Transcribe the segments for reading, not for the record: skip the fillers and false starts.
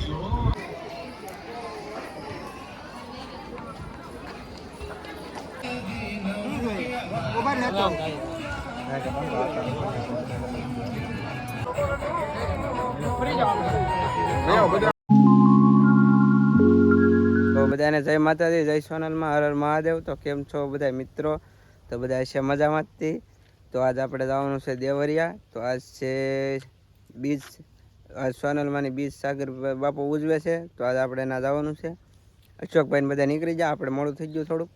તો બધાને જય માતાજી, જય સોનલમાં, હર હર મહાદેવ। તો કેમ છો બધા મિત્રો? તો બધા છે મજામાં જ। તો આજ આપણે જવાનું છે દેવરિયા। તો આજ છે બીજ, આજ સોનલમાંની બીજ સાગર બાપુ ઉજવે છે। તો આજ આપણે એના જવાનું છે। અશોકભાઈને બધા નીકળી જાય, આપણે મોડું થઈ ગયું થોડુંક,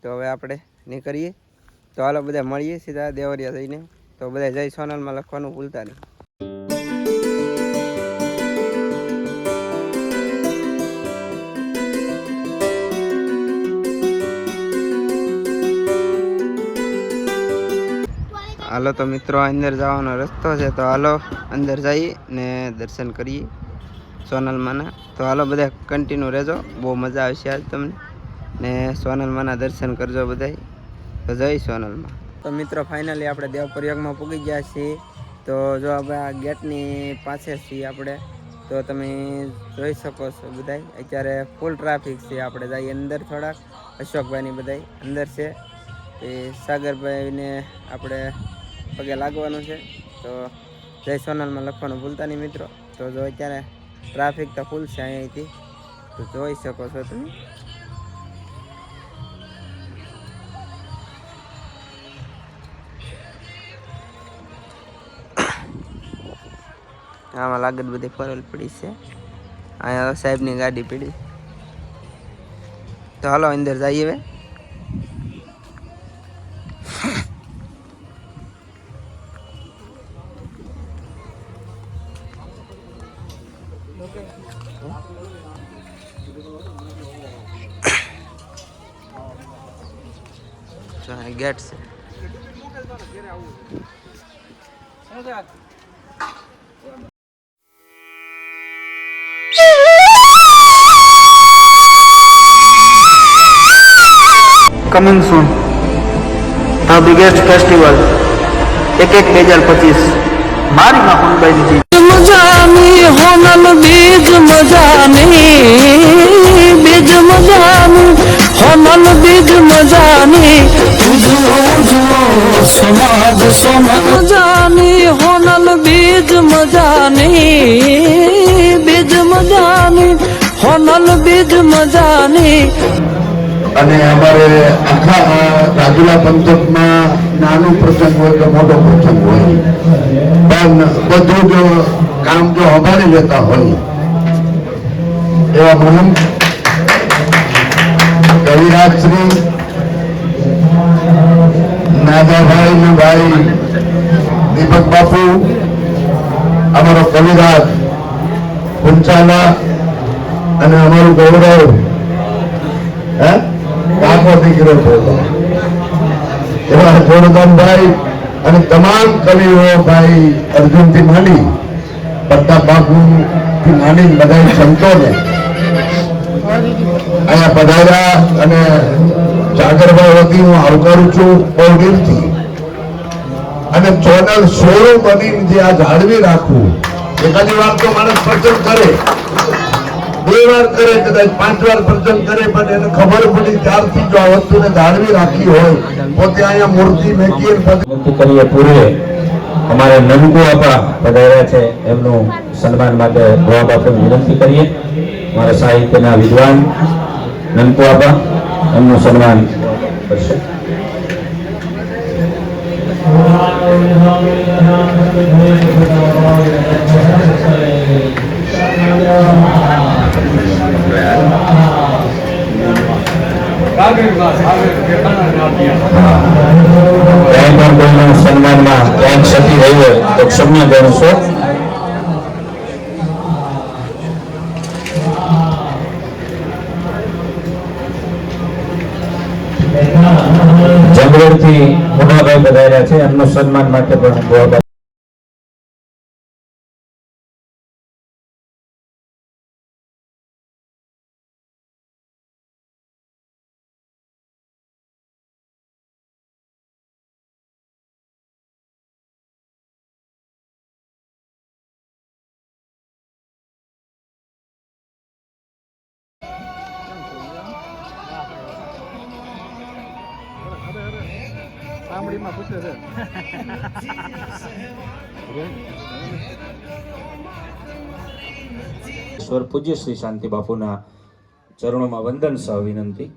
તો હવે આપણે નીકળીએ। તો હાલો બધા મળીએ સીધા દેવરિયા જઈને। તો બધા જય સોનલમાં લખવાનું ભૂલતા નહીં। હાલો તો મિત્રો, અંદર જવાનો રસ્તો છે। તો હાલો અંદર જઈ ને દર્શન કરીએ સોનલમાના। તો હાલો બધા કન્ટિન્યુ રહેજો, બહુ મજા આવશે આજ તમને, ને સોનલમાના દર્શન કરજો બધા। તો જય સોનલમાં। તો મિત્રો ફાઇનલી આપણે દેવપ્રયાગમાં પૂગી ગયા છીએ। તો જો આપણે આ ગેટની પાસે છીએ આપણે, તો તમે જોઈ શકો છો બધા અત્યારે ફૂલ ટ્રાફિક છે। આપણે જઈએ અંદર થોડાક, અશોકભાઈની બધા અંદર છે, એ સાગરભાઈને આપણે પગે લાગવાનું છે। તો જય સોનલમાં લખવાનું ભૂલતા નહીં મિત્રો। તો જો અત્યારે ટ્રાફિક તો ફૂલ છે અહીંયાથી, તો જોઈ શકો છો તમે। આમાં લાગત બધી ફરલ પડી છે, અહીંયા સાહેબની ગાડી પડી। તો હાલો અંદર જઈએ હવે। ગેટ છે। Coming soon, the biggest festival, 1/1/2025, મારી માં હુનબાઈ ની મજાની હોનલ બીજ મજાની, બીજ મજાની હોનલ બીજ મજાની, સમાજ સમાજ મજાની હોનલ બીજ મજાની, બીજ મજાની હોનલ બીજ મજાની। અને અમારે આખા રાજુલા પંથકમાં નાનું પ્રસંગ હોય કે મોટો પ્રસંગ હોય, પણ બધું જ કામ જો સંભાળી લેતા હોય એવા મહંત કવિરાજ શ્રી નાદાભાઈ ને ભાઈ દીપક બાપુ, અમારો કવિરાજ પુંચાલા અને અમારું ગૌરવ કાકો દીકરો એવા જોરદાનભાઈ અને તમામ કવિઓ, ભાઈ અર્જુનથી માંડી, પ્રતાપ બાપુ થી માંડી બધા સંતોને અહીંયા પધાર્યા અને જાગરભાઈ વતી હું આવકારું છું બહુ દિલથી। અને ચોનલ સોળું બનીને જે આ જાળવી રાખવું, એકાદી વાર તો માણસ પ્રચંડ કરે, 2 વાર કરે, કદાચ 5 વાર પ્રચંડ કરે, પણ એને ખબર પડી ત્યારથી જો આ વસ્તુને જાળવી રાખી હોય, પોતે અહીંયા મૂર્તિ મેકી કરીએ પૂરે। અમારે નનકુ આપા પધાર્યા છે, એમનું સન્માન માટે જવાબ આપવાની વિનંતી કરીએ। અમારા સાહિત્યના વિદ્વાન નનકુ આપા એમનું સન્માન કરશે। સન્માનમાં ધ્યાન ક્ષતિ રહી હોય તો ક્ષમ્ય ગણશો। જંગલોરથી મોટાભાઈ પધાર્યા છે, એમનું સન્માન માટે પણ કોમેડીમાં પૂછ્યો છે. ઈશ્વર પૂજ્ય શ્રી શાંતિ બાપુના ચરણોમાં વંદન સહ વિનંતી.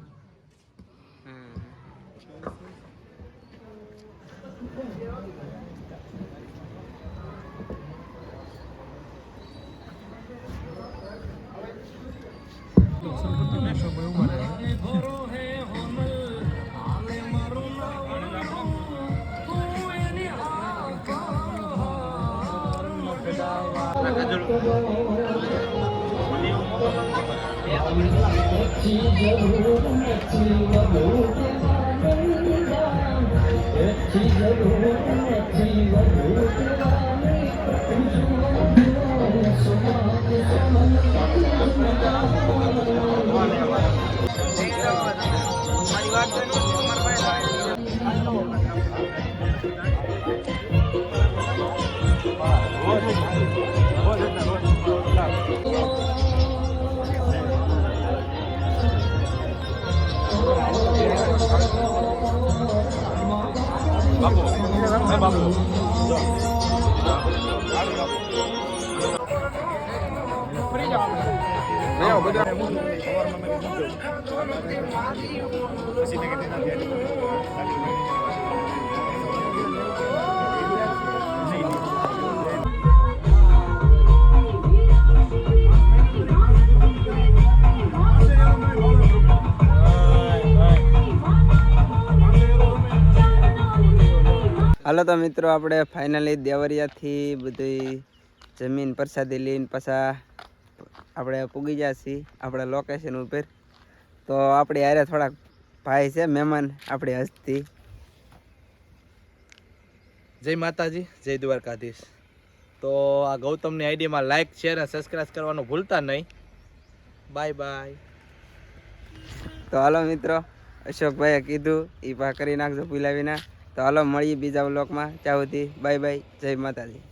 હાલો તો મિત્રો આપણે ફાઇનલી દેવરિયાથી બધી જમીન પ્રસાદી લઈને પાછા આપણે પૂગી ગયા છીએ આપણા લોકેશન ઉપર. તો આપણી હારે થોડાક ભાઈ છે મહેમાન આપણી હસ્તી. જય માતાજી, જય દ્વારકાધીશ. તો આ ગૌતમની આઈડીમાં લાઈક, શેર અને સબસ્ક્રાઇબ કરવાનું ભૂલતા નહીં. Bye bye. તો હાલો મિત્રો, અશોકભાઈએ કીધું એ પા કરી નાખજો ભૂલાવીના. તો હાલો મળીએ બીજા વ્લોગમાં. ત્યાં સુધી બાય બાય, જય માતાજી.